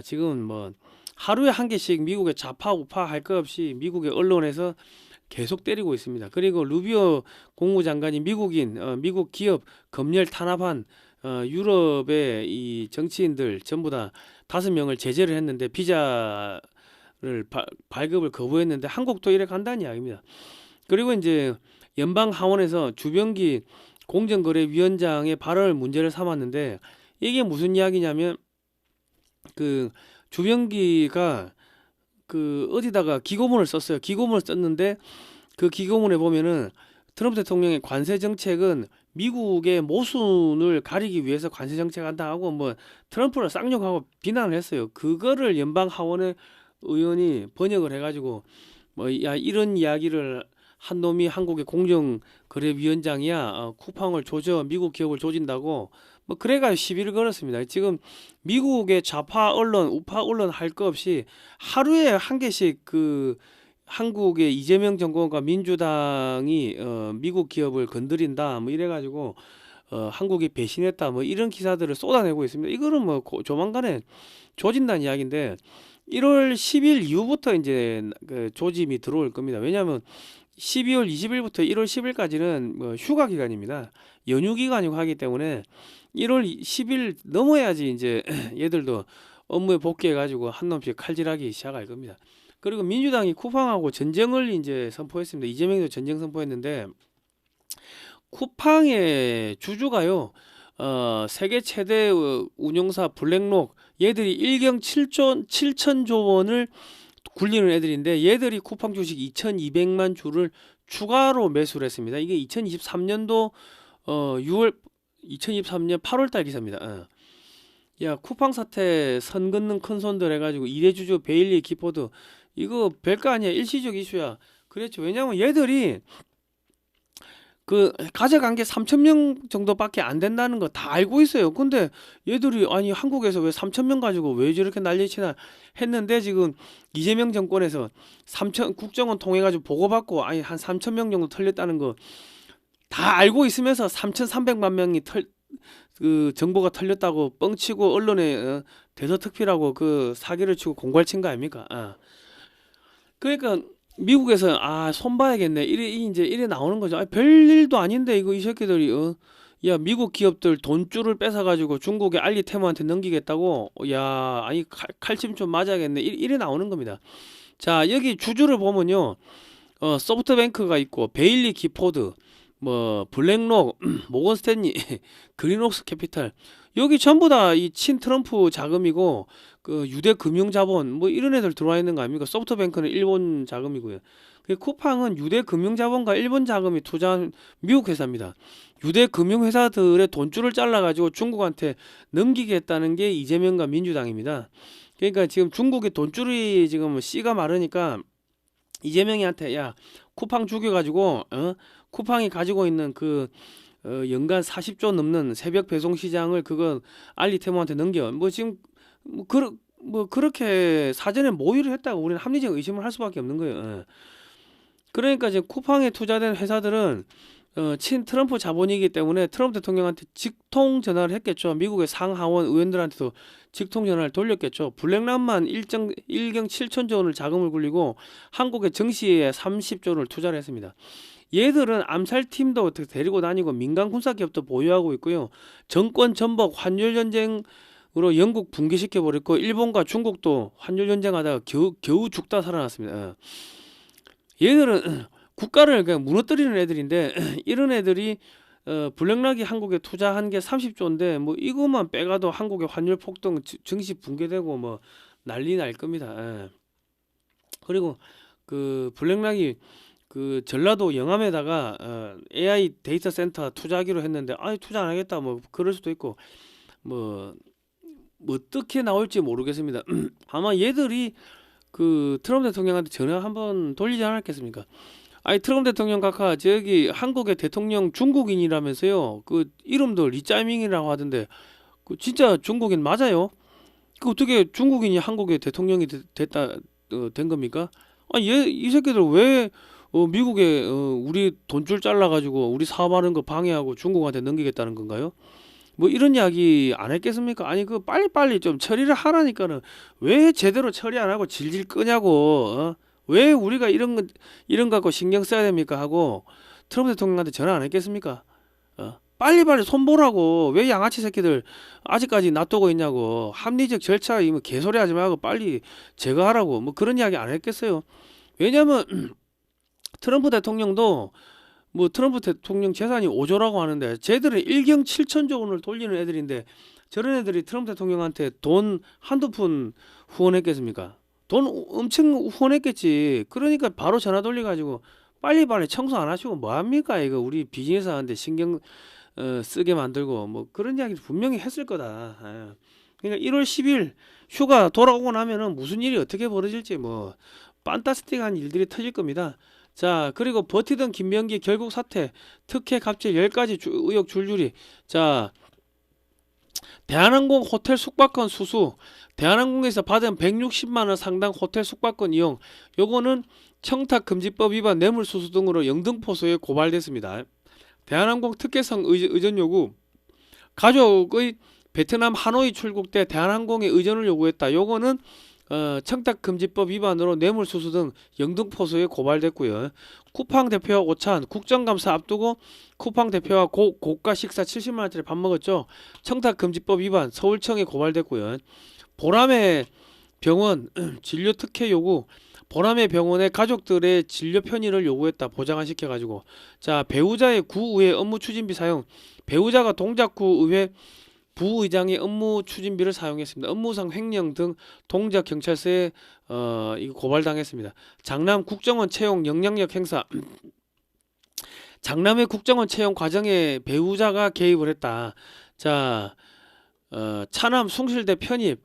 지금 뭐 하루에 한 개씩 미국의 좌파 우파 할 것 없이 미국의 언론에서 계속 때리고 있습니다. 그리고 루비오 국무장관이 미국인, 미국 기업 검열 탄압한 유럽의 이 정치인들 전부 다 5명을 제재를 했는데 비자를 발급을 거부했는데 한국도 이래 간다는 이야기입니다. 그리고 이제 연방 하원에서 주병기 공정거래위원장의 발언을 문제를 삼았는데 이게 무슨 이야기냐면 그 주병기가 그 어디다가 기고문을 썼어요. 기고문을 썼는데 그 기고문에 보면은 트럼프 대통령의 관세 정책은 미국의 모순을 가리기 위해서 관세 정책한다 하고 뭐 트럼프를 쌍욕하고 비난을 했어요. 그거를 연방 하원의 의원이 번역을 해가지고 뭐 야 이런 이야기를 한 놈이 한국의 공정거래위원장이야, 쿠팡을 조져 미국 기업을 조진다고 뭐 그래가 시비를 걸었습니다. 지금 미국의 좌파 언론, 우파 언론 할 거 없이 하루에 한 개씩 그 한국의 이재명 정권과 민주당이 미국 기업을 건드린다 뭐 이래가지고 한국이 배신했다 뭐 이런 기사들을 쏟아내고 있습니다. 이거는 뭐 조만간에 조진다는 이야기인데 1월 10일 이후부터 이제 그 조짐이 들어올 겁니다. 왜냐하면 12월 20일부터 1월 10일까지는 뭐 휴가 기간입니다. 연휴 기간이고 하기 때문에 1월 10일 넘어야지 이제 얘들도 업무에 복귀해가지고 한 놈씩 칼질하기 시작할 겁니다. 그리고 민주당이 쿠팡하고 전쟁을 이제 선포했습니다. 이재명도 전쟁 선포했는데 쿠팡의 주주가요, 세계 최대 운용사 블랙록, 얘들이 1경 7천조 원을 굴리는 애들인데 얘들이 쿠팡 주식 2,200만 주를 추가로 매수를 했습니다. 이게 2023년도 2023년 8월달 기사입니다. 야, 쿠팡 사태 선 긋는 큰손들 해가지고 2대 주주 베일리 기포드, 이거 별거 아니야. 일시적 이슈야. 그랬죠. 왜냐면 얘들이 그 가져간 게 3,000명 정도밖에 안 된다는 거 다 알고 있어요. 근데 얘들이 아니 한국에서 왜 3,000명 가지고 왜 저렇게 난리치나 했는데 지금 이재명 정권에서 국정원 통해 가지고 보고받고 아니 한 3,000명 정도 털렸다는 거 다 알고 있으면서 3,300만 명이 그 정보가 털렸다고 뻥치고 언론에 대서특필하고 그 사기를 치고 공갈 친 거 아닙니까? 그러니까 미국에서 손 봐야겠네. 이래 나오는 거죠. 별일도 아닌데 이거 이 새끼들이 야 미국 기업들 돈줄을 뺏어가지고 중국의 알리테모한테 넘기겠다고, 야 아니 칼침 좀 맞아야겠네. 이래 나오는 겁니다. 자, 여기 주주를 보면요, 소프트뱅크가 있고 베일리 기포드, 뭐 블랙록, 모건 스탠리, 그린옥스 캐피탈 여기 전부 다 이 친 트럼프 자금이고 그 유대 금융 자본 뭐 이런 애들 들어와 있는 거 아닙니까? 소프트뱅크는 일본 자금이고요. 그 쿠팡은 유대 금융 자본과 일본 자금이 투자한 미국 회사입니다. 유대 금융 회사들의 돈줄을 잘라 가지고 중국한테 넘기겠다는 게 이재명과 민주당입니다. 그러니까 지금 중국의 돈줄이 지금 씨가 마르니까 이재명이한테 야 쿠팡 죽여가지고 쿠팡이 가지고 있는 그 연간 40조 넘는 새벽 배송 시장을 그거 알리테모한테 넘겨 뭐 지금 뭐 그렇게 사전에 모의를 했다고 우리는 합리적 의심을 할 수밖에 없는 거예요. 그러니까 이제 쿠팡에 투자된 회사들은 친 트럼프 자본이기 때문에 트럼프 대통령한테 직통 전화를 했겠죠. 미국의 상하원 의원들한테도 직통 전화를 돌렸겠죠. 블랙락만 1경 7천조 원을 자금을 굴리고 한국의 정시에 30조를 투자를 했습니다. 얘들은 암살팀도 어떻게 데리고 다니고 민간 군사기업도 보유하고 있고요. 정권 전복 환율 전쟁으로 영국 붕괴시켜 버렸고 일본과 중국도 환율 전쟁하다가 겨우 죽다 살아났습니다. 얘들은 국가를 그냥 무너뜨리는 애들인데 이런 애들이 블랙락이 한국에 투자한 게 30조인데 뭐 이것만 빼가도 한국의 환율 폭등 증시 붕괴되고 뭐 난리 날 겁니다. 그리고 그 블랙락이 그 전라도 영암에다가 AI 데이터 센터 투자하기로 했는데 아니 투자 안 하겠다 뭐 그럴 수도 있고 뭐 어떻게 나올지 모르겠습니다. 아마 얘들이 그 트럼프 대통령한테 전화 한번 돌리지 않았겠습니까? 아니 트럼프 대통령 각하 저기 한국의 대통령 중국인이라면서요. 그 이름도 리짜이밍이라고 하던데 그 진짜 중국인 맞아요? 그 어떻게 중국인이 한국의 대통령이 됐다 된 겁니까? 이 새끼들 왜 미국에 우리 돈줄 잘라가지고 우리 사업하는 거 방해하고 중국한테 넘기겠다는 건가요? 뭐 이런 이야기 안 했겠습니까? 아니 그 빨리빨리 좀 처리를 하라니까는 왜 제대로 처리 안 하고 질질 끄냐고 왜 우리가 이런 거 갖고 신경 써야 됩니까? 하고 트럼프 대통령한테 전화 안 했겠습니까? 빨리빨리 손보라고 왜 양아치 새끼들 아직까지 놔두고 있냐고 합리적 절차 이뭐 개소리 하지 말고 빨리 제거하라고 뭐 그런 이야기 안 했겠어요. 왜냐면 트럼프 대통령도 뭐 트럼프 대통령 재산이 5조라고 하는데 쟤들은 1경 7천조 원을 돌리는 애들인데 저런 애들이 트럼프 대통령한테 돈 한두 푼 후원했겠습니까? 돈 엄청 후원했겠지. 그러니까 바로 전화 돌려가지고 빨리빨리 청소 안 하시고 뭐합니까 이거 우리 비즈니스 하는데 신경 쓰게 만들고 뭐 그런 이야기 분명히 했을 거다. 그러니까 1월 10일 휴가 돌아오고 나면은 무슨 일이 어떻게 벌어질지 뭐 판타스틱한 일들이 터질 겁니다. 자 그리고 버티던 김명기 결국 사퇴 특혜 갑질 10가지 의혹 줄줄이. 자 대한항공 호텔 숙박권 수수 대한항공에서 받은 160만원 상당 호텔 숙박권 이용 요거는 청탁금지법 위반 뇌물수수 등으로 영등포소에 고발됐습니다. 대한항공 특혜성 의전 요구 가족의 베트남 하노이 출국 때 대한항공에 의전을 요구했다. 요거는 청탁금지법 위반으로 뇌물수수 등 영등포소에 고발됐고요. 쿠팡 대표와 오찬 국정감사 앞두고 쿠팡 대표와 고가 식사 70만원짜리 밥 먹었죠. 청탁금지법 위반 서울청에 고발됐고요. 보람의 병원 진료 특혜 요구 보람의 병원의 가족들의 진료 편의를 요구했다. 보장 안 시켜가지고. 자 배우자의 구의회 업무 추진비 사용 배우자가 동작구의회 부의장의 업무 추진비를 사용했습니다. 업무상 횡령 등 동작 경찰서에 이거 고발당했습니다. 장남 국정원 채용 영향력 행사 장남의 국정원 채용 과정에 배우자가 개입을 했다. 자 차남 숭실대 편입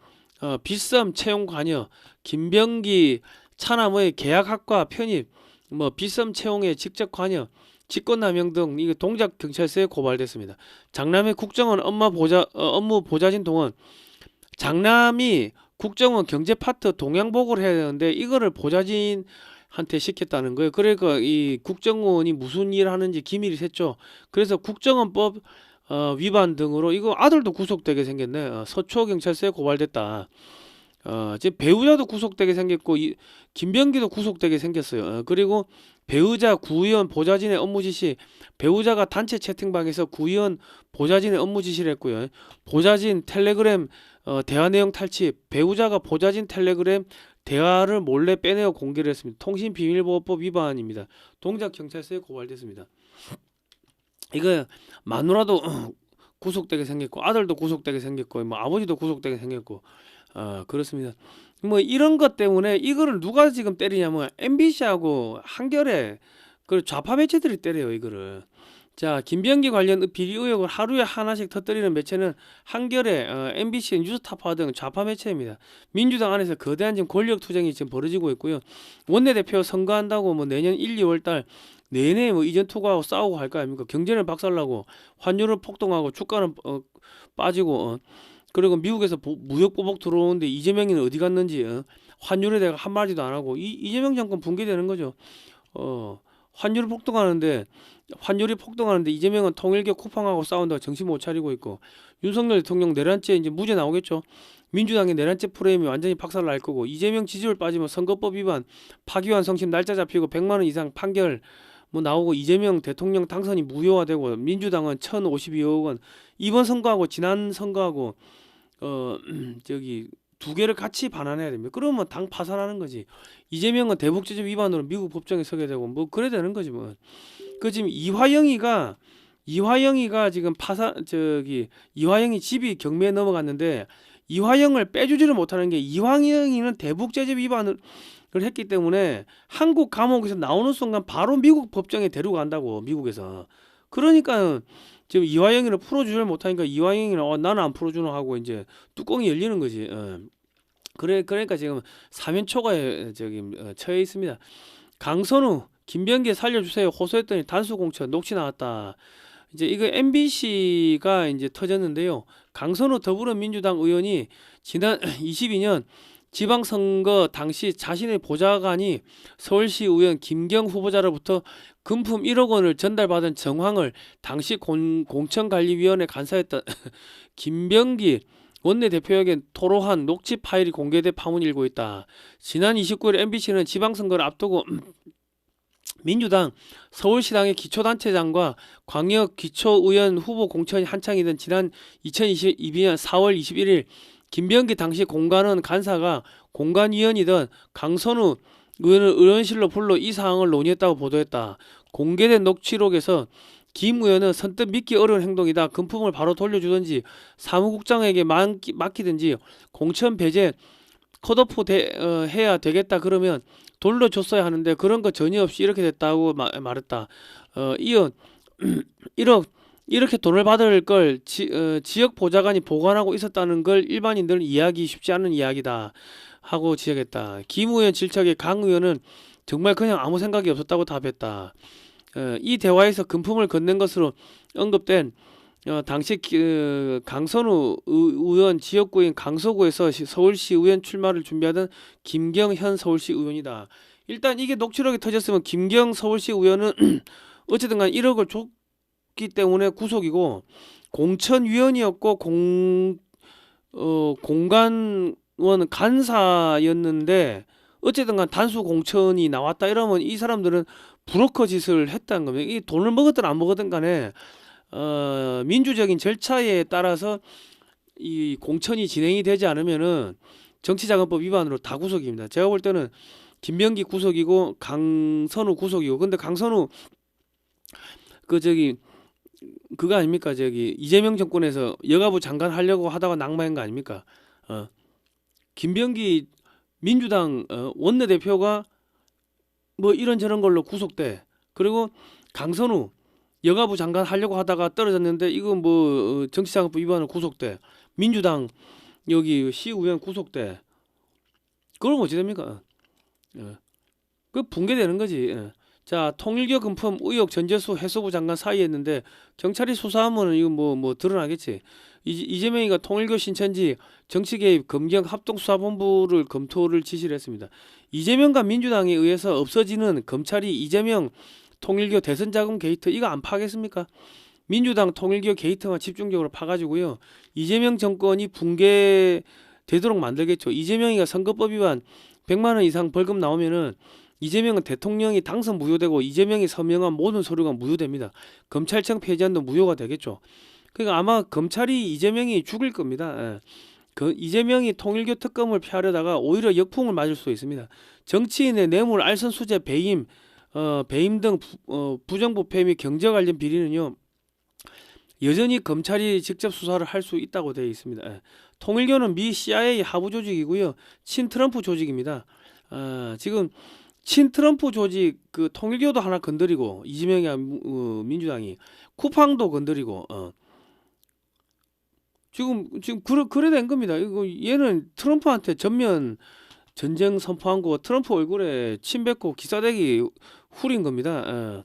빗썸 채용 관여 김병기 차남의 계약학과 편입 뭐 빗썸 채용에 직접 관여 직권남용 등 이게 동작 경찰서에 고발됐습니다. 장남의 국정원 업무 보좌진 동원 장남이 국정원 경제 파트 동향 보고를 해야 되는데 이거를 보좌진한테 시켰다는 거예요. 그러니까 이 국정원이 무슨 일을 하는지 기밀이 샜죠. 그래서 국정원법 위반 등으로 이거 아들도 구속되게 생겼네. 서초경찰서에 고발됐다. 지금 배우자도 구속되게 생겼고 김병기도 구속되게 생겼어요. 그리고 배우자 구의원 보좌진의 업무 지시 배우자가 단체 채팅방에서 구의원 보좌진의 업무 지시를 했고요. 보좌진 텔레그램 대화 내용 탈취 배우자가 보좌진 텔레그램 대화를 몰래 빼내어 공개를 했습니다. 통신비밀보호법 위반입니다. 동작경찰서에 고발됐습니다. 이거 마누라도 구속되게 생겼고 아들도 구속되게 생겼고 뭐 아버지도 구속되게 생겼고 그렇습니다. 뭐 이런 것 때문에 이거를 누가 지금 때리냐면 MBC하고 한겨레 그 좌파 매체들이 때려요 이거를. 자, 김병기 관련 비리 의혹을 하루에 하나씩 터뜨리는 매체는 한겨레, MBC, 뉴스타파 등 좌파 매체입니다. 민주당 안에서 거대한 지금 권력 투쟁이 지금 벌어지고 있고요. 원내대표 선거한다고 뭐 내년 1, 2월 달 내내 뭐 이전 투구하고 싸우고 할 거 아닙니까? 경제는 박살나고 환율은 폭등하고 주가는 빠지고 그리고 미국에서 무역 보복 들어오는데 이재명이는 어디 갔는지 환율에 대해 한마디도 안 하고 이재명 정권 붕괴되는 거죠. 환율이 폭등하는데 이재명은 통일교 쿠팡하고 싸운다고 정신 못 차리고 있고 윤석열 대통령 내란죄 이제 무죄 나오겠죠. 민주당의 내란죄 프레임이 완전히 박살날 거고 이재명 지지율 빠지면 선거법 위반, 파기환 성심 날짜 잡히고 100만 원 이상 판결 뭐 나오고 이재명 대통령 당선이 무효화되고 민주당은 1,052억 원 이번 선거하고 지난 선거하고 저기 두 개를 같이 반환해야 됩니다. 그러면 당 파산하는 거지. 이재명은 대북제재 위반으로 미국 법정에 서게 되고 뭐 그래야 되는 거지 뭐. 그 지금 이화영이가 지금 이화영이 집이 경매에 넘어갔는데 이화영을 빼주지를 못하는 게 이화영이는 대북제재 위반을 했기 때문에 한국 감옥에서 나오는 순간 바로 미국 법정에 데려간다고 미국에서. 그러니까 지금 이화영이를 풀어주질 못하니까 이화영이는 나는 안 풀어주노 하고 이제 뚜껑이 열리는 거지. 그러니까 지금 사면 초과에 처해 있습니다. 강선우, 김병기 살려주세요 호소했더니 단수 공천 녹취 나왔다. 이제 이거 MBC가 이제 터졌는데요. 강선우 더불어민주당 의원이 지난 22년 지방선거 당시 자신의 보좌관이 서울시 의원 김경 후보자로부터 금품 1억 원을 전달받은 정황을 당시 공천관리위원회 간사였던 김병기 원내대표에게 토로한 녹취 파일이 공개돼 파문이 일고 있다. 지난 29일 MBC는 지방선거를 앞두고 민주당 서울시당의 기초단체장과 광역기초의원 후보 공천이 한창이던 지난 2022년 4월 21일 김병기 당시 공관원 간사가 공관위원이던 강선우 의원을 의원실로 불러 이 사항을 논의했다고 보도했다. 공개된 녹취록에서 김 의원은 선뜻 믿기 어려운 행동이다. 금품을 바로 돌려주든지 사무국장에게 맡기든지 공천 배제 컷오프 해야 되겠다. 그러면 돌려줬어야 하는데 그런 거 전혀 없이 이렇게 됐다고 말했다. 이어 이렇게 돈을 받을 걸 지역 보좌관이 보관하고 있었다는 걸 일반인들은 이해하기 쉽지 않은 이야기다 하고 지적했다. 김 의원 질책에 강 의원은 정말 그냥 아무 생각이 없었다고 답했다. 이 대화에서 금품을 건넨 것으로 언급된 당시 강선우 의원 지역구인 강서구에서 서울시 의원 출마를 준비하던 김경 현 서울시 의원이다. 일단 이게 녹취록이 터졌으면 김경 서울시 의원은 어쨌든 간 1억을 줬기 때문에 구속이고 공천위원이었고 공관원 간사였는데 어쨌든 간 단수 공천이 나왔다 이러면 이 사람들은 브로커 짓을 했다는 겁니다. 이 돈을 먹었든 안 먹었든 간에 민주적인 절차에 따라서 이 공천이 진행이 되지 않으면은 정치자금법 위반으로 다 구속입니다. 제가 볼 때는 김병기 구속이고 강선우 구속이고 근데 강선우 그거 아닙니까? 이재명 정권에서 여가부 장관 하려고 하다가 낙마한 거 아닙니까? 김병기 민주당 원내대표가 뭐 이런저런 걸로 구속돼. 그리고 강선우 여가부 장관 하려고 하다가 떨어졌는데 이거 뭐 정치자금법 위반으로 구속돼. 민주당 여기 시의원 구속돼. 그럼 어찌 됩니까? 그 붕괴되는 거지. 자, 통일교 금품 의혹 전재수 해수부 장관 사이였는데 경찰이 수사하면 이거 뭐 드러나겠지. 이재명이가 통일교 신천지 정치개입 검경 합동수사본부를 검토를 지시를 했습니다. 이재명과 민주당에 의해서 없어지는 검찰이 이재명 통일교 대선자금 게이트 이거 안 파겠습니까? 민주당 통일교 게이트만 집중적으로 파가지고요. 이재명 정권이 붕괴되도록 만들겠죠. 이재명이가 선거법 위반 100만 원 이상 벌금 나오면은 이재명은 대통령이 당선 무효되고 이재명이 서명한 모든 서류가 무효됩니다. 검찰청 폐지안도 무효가 되겠죠. 그러니까 아마 검찰이 이재명이 죽일 겁니다. 이재명이 통일교 특검을 피하려다가 오히려 역풍을 맞을 수 있습니다. 정치인의 뇌물, 알선 수재, 배임 등 부정부패 및 경제 관련 비리는요. 여전히 검찰이 직접 수사를 할 수 있다고 되어 있습니다. 예. 통일교는 미 CIA 하부 조직이고요. 친트럼프 조직입니다. 지금 친트럼프 조직 그 통일교도 하나 건드리고 이재명이 민주당이 쿠팡도 건드리고 지금 그래 된 겁니다. 이거 얘는 트럼프한테 전면 전쟁 선포한 거 트럼프 얼굴에 침 뱉고 기사대기 후린 겁니다.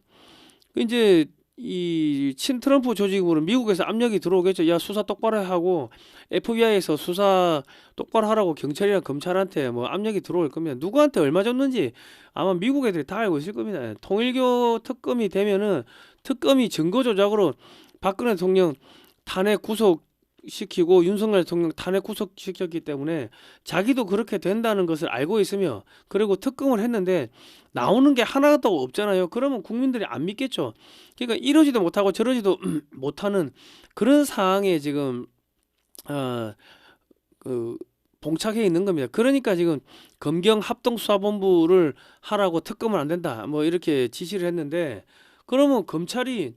이제 이 친트럼프 조직으로 미국에서 압력이 들어오겠죠. 야, 수사 똑바로 하고 FBI에서 수사 똑바로 하라고 경찰이랑 검찰한테 뭐 압력이 들어올 겁니다. 누구한테 얼마 줬는지 아마 미국 애들이 다 알고 있을 겁니다. 통일교 특검이 되면은 특검이 증거 조작으로 박근혜 대통령 탄핵 구속시키고 윤석열 대통령 탄핵 구속시켰기 때문에 자기도 그렇게 된다는 것을 알고 있으며 그리고 특검을 했는데 나오는 게 하나도 없잖아요. 그러면 국민들이 안 믿겠죠. 그러니까 이러지도 못하고 저러지도 못하는 그런 상황에 지금 봉착해 있는 겁니다. 그러니까 지금 검경 합동수사본부를 하라고 특검은 안 된다. 뭐 이렇게 지시를 했는데 그러면 검찰이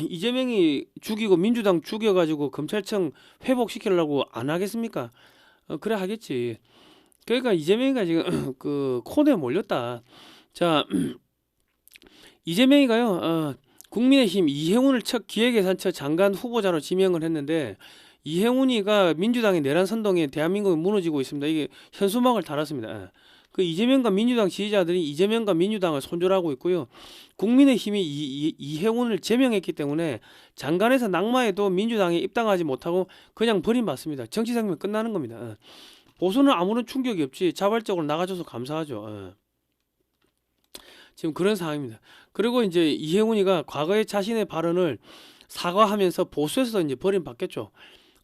이재명이 죽이고 민주당 죽여가지고 검찰청 회복시키려고 안 하겠습니까? 그래 하겠지. 그러니까 이재명이가 지금 그 코너에 몰렸다. 자, 이재명이가요. 국민의힘 이해운을 첫 기획예산처 장관 후보자로 지명을 했는데 이해운이가 민주당의 내란 선동에 대한민국이 무너지고 있습니다. 이게 현수막을 달았습니다. 그 이재명과 민주당 지지자들이 이재명과 민주당을 손절하고 있고요. 국민의힘이 이해운을 제명했기 때문에 장관에서 낙마해도 민주당에 입당하지 못하고 그냥 버림받습니다. 정치 생명 끝나는 겁니다. 보수는 아무런 충격이 없지 자발적으로 나가줘서 감사하죠. 지금 그런 상황입니다. 그리고 이제 이해운이가 과거에 자신의 발언을 사과하면서 보수에서 이제 버림받겠죠.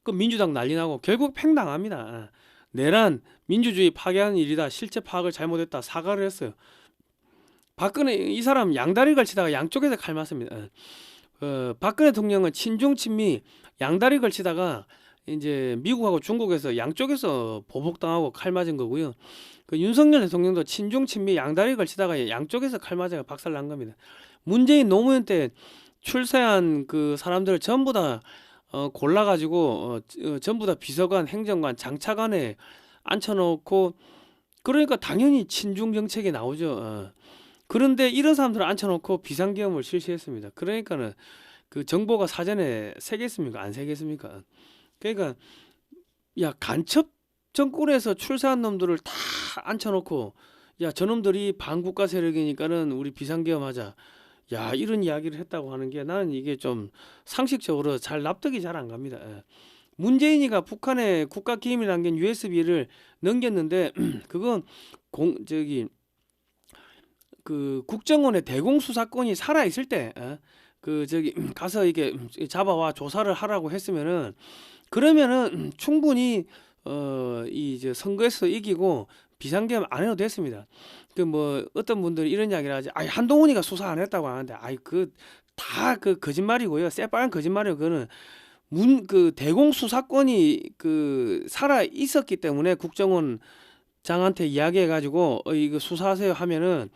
그 민주당 난리 나고 결국 팽당합니다. 내란 민주주의 파괴하는 일이다. 실체 파악을 잘못했다. 사과를 했어요. 박근혜 이 사람 양다리 걸치다가 양쪽에서 칼 맞습니다. 박근혜 대통령은 친중 친미 양다리 걸치다가 이제 미국하고 중국에서 양쪽에서 보복당하고 칼 맞은 거고요. 그 윤석열 대통령도 친중 친미 양다리 걸치다가 양쪽에서 칼 맞아가 박살난 겁니다. 문재인 노무현 때 출세한 그 사람들을 전부 다 골라가지고 전부 다 비서관, 행정관, 장차관에 앉혀놓고 그러니까 당연히 친중 정책이 나오죠. 그런데 이런 사람들을 앉혀놓고 비상계엄을 실시했습니다. 그러니까는 그 정보가 사전에 새겠습니까? 안 새겠습니까? 그러니까 야 간첩 정권에서 출세한 놈들을 다 앉혀놓고 야 저놈들이 반국가 세력이니까는 우리 비상계엄하자. 야 이런 이야기를 했다고 하는 게 나는 이게 좀 상식적으로 잘 납득이 잘 안 갑니다. 문재인이가 북한에 국가 기밀 남긴 USB를 넘겼는데 그건 그 국정원의 대공수사권이 살아 있을 때 가서 이게 잡아와 조사를 하라고 했으면은 그러면은 충분히 이제 선거에서 이기고 비상계엄 안 해도 됐습니다. 그 뭐 어떤 분들이 이런 이야기를 하지. 아이 한동훈이가 수사 안 했다고 하는데 아이 그 다 그 거짓말이고요. 새빨간 거짓말이고 그거는 그 대공수사권이 그 살아 있었기 때문에 국정원 장한테 이야기해 가지고 이거 수사하세요 하면은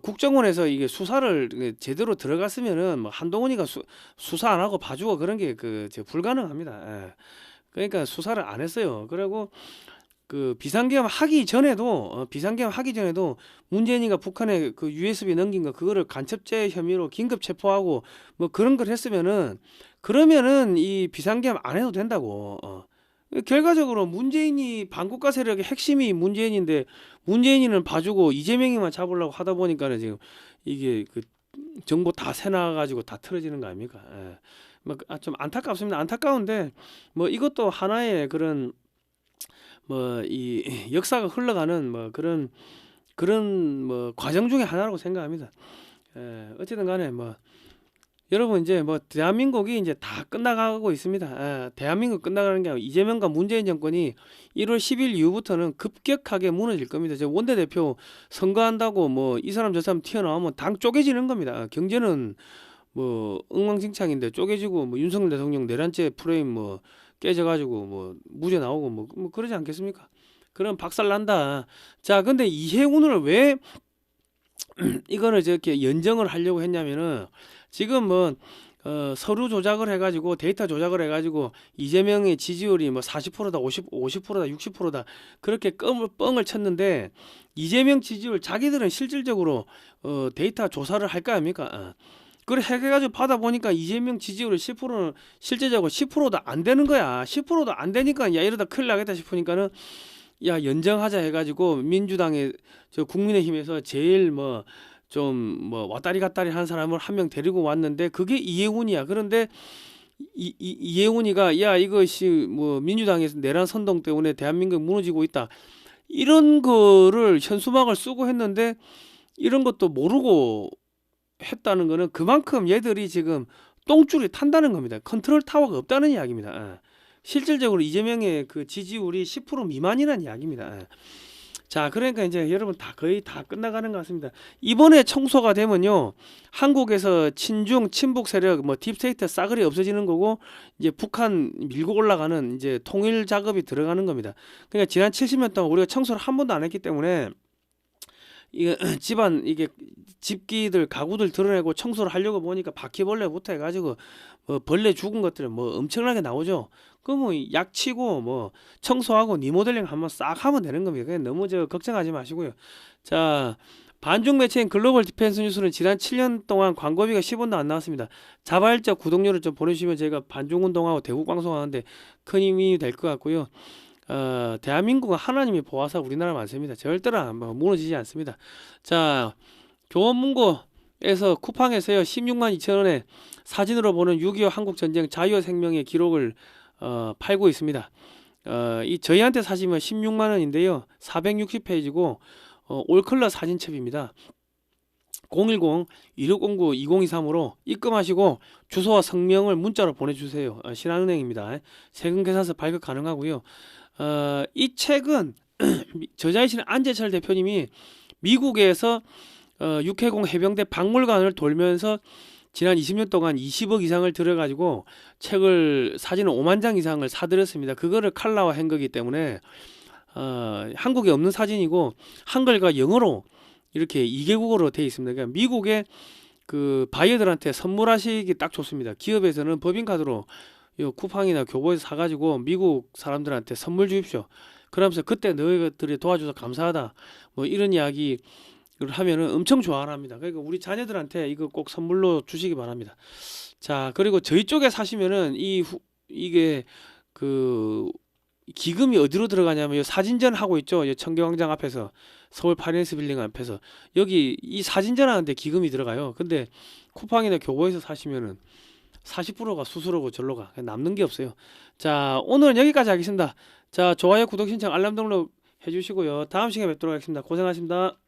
국정원에서 이게 수사를 제대로 들어갔으면은 뭐 한동훈이가 수사 안 하고 봐주고 그런 게 불가능합니다. 그러니까 수사를 안 했어요. 그리고 그 비상계엄 하기 전에도 문재인이가 북한에 그 USB 넘긴 거 그거를 간첩죄 혐의로 긴급 체포하고 뭐 그런 걸 했으면은 그러면은 이 비상계엄 안 해도 된다고. 결과적으로 문재인이 반국가 세력의 핵심이 문재인인데 문재인이는 봐주고 이재명이만 잡으려고 하다 보니까는 지금 이게 그 정보 다 새나가지고 다 틀어지는 거 아닙니까? 좀 안타깝습니다. 안타까운데 뭐 이것도 하나의 그런 뭐 이 역사가 흘러가는 뭐 그런 뭐 과정 중에 하나라고 생각합니다. 어쨌든 간에 뭐 여러분 이제 뭐 대한민국이 이제 다 끝나가고 있습니다. 대한민국 끝나가는 게 아니고 이재명과 문재인 정권이 1월 10일 이후부터는 급격하게 무너질 겁니다. 저 원내대표 선거한다고 뭐 이 사람 저 사람 튀어나오면 당 쪼개지는 겁니다. 경제는 뭐 엉망진창인데 쪼개지고 뭐 윤석열 대통령 내란죄 프레임 뭐 깨져가지고 뭐 무죄 나오고 뭐 그러지 않겠습니까? 그럼 박살 난다. 자, 근데 이해운을 왜 이거를 저렇게 연정을 하려고 했냐면은 지금 뭐 서류 조작을 해가지고 데이터 조작을 해가지고 이재명의 지지율이 뭐 40%다 50%다 60%다 그렇게 뻥을 쳤는데 이재명 지지율 자기들은 실질적으로 데이터 조사를 할 거 아닙니까? 그래 해가지고 받아보니까 이재명 지지율이 10%는 실제적으로 10%도 안 되는 거야. 10%도 안 되니까 야 이러다 큰일 나겠다 싶으니까는 야 연정하자 해가지고 민주당의 저 국민의힘에서 제일 뭐 좀 뭐 왔다리 갔다리 한 사람을 한 명 데리고 왔는데 그게 이해운이야. 그런데 이해운이가 야 이것이 뭐 민주당에서 내란 선동 때문에 대한민국이 무너지고 있다. 이런 거를 현수막을 쓰고 했는데 이런 것도 모르고 했다는 거는 그만큼 얘들이 지금 똥줄이 탄다는 겁니다. 컨트롤 타워가 없다는 이야기입니다. 실질적으로 이재명의 그 지지율이 10% 미만이라는 이야기입니다. 자, 그러니까 이제 여러분 다 거의 다 끝나가는 것 같습니다. 이번에 청소가 되면요, 한국에서 친중 친북 세력 뭐 딥스테이트 싸그리 없어지는 거고 이제 북한 밀고 올라가는 이제 통일 작업이 들어가는 겁니다. 그러니까 지난 70년 동안 우리가 청소를 한 번도 안 했기 때문에 이게 집안 이게 집기들 가구들 드러내고 청소를 하려고 보니까 바퀴벌레부터 해가지고 뭐 벌레 죽은 것들은 뭐 엄청나게 나오죠. 그 뭐 약치고 뭐 청소하고 리모델링 한번 싹 하면 되는 겁니다. 그냥 너무 걱정하지 마시고요. 자, 반중 매체인 글로벌 디펜스 뉴스는 지난 7년 동안 광고비가 10원도 안 나왔습니다. 자발적 구독료를 좀 보내주시면 저희가 반중운동하고 대국 방송하는데 큰 힘이 될 것 같고요. 대한민국은 하나님이 보아서 우리나라 많습니다. 절대로 뭐 무너지지 않습니다. 자, 교원문고에서 쿠팡에서요 16만 2천원에 사진으로 보는 6.25 한국전쟁 자유와 생명의 기록을 팔고 있습니다. 이 저희한테 사시면 16만원인데요 460페이지고 올컬러 사진첩입니다. 010-2609-2023으로 입금하시고 주소와 성명을 문자로 보내주세요. 신한은행입니다. 세금계산서 발급 가능하고요. 이 책은 저자이신 안재철 대표님이 미국에서 육해공 해병대 박물관을 돌면서 지난 20년 동안 20억 이상을 들여가지고 책을 사진을 5만 장 이상을 사들였습니다. 그거를 칼라화한 거기 때문에 한국에 없는 사진이고 한글과 영어로 이렇게 2개국어로 되어 있습니다. 그러니까 미국의 그 바이어들한테 선물하시기 딱 좋습니다. 기업에서는 법인카드로 요 쿠팡이나 교보에서 사가지고 미국 사람들한테 선물 주십시오. 그러면서 그때 너희들이 도와줘서 감사하다 뭐 이런 이야기를 하면은 엄청 좋아합니다. 그러니까 우리 자녀들한테 이거 꼭 선물로 주시기 바랍니다. 자, 그리고 저희 쪽에 사시면은 이게 그 기금이 어디로 들어가냐면 사진전 하고 있죠. 청계광장 앞에서 서울 파리네스 빌딩 앞에서 여기 이 사진전 하는데 기금이 들어가요. 근데 쿠팡이나 교보에서 사시면은 40%가 수수료고 절로 가. 남는 게 없어요. 자, 오늘은 여기까지 하겠습니다. 자, 좋아요, 구독, 신청, 알람 등록 해주시고요. 다음 시간에 뵙도록 하겠습니다. 고생하셨습니다.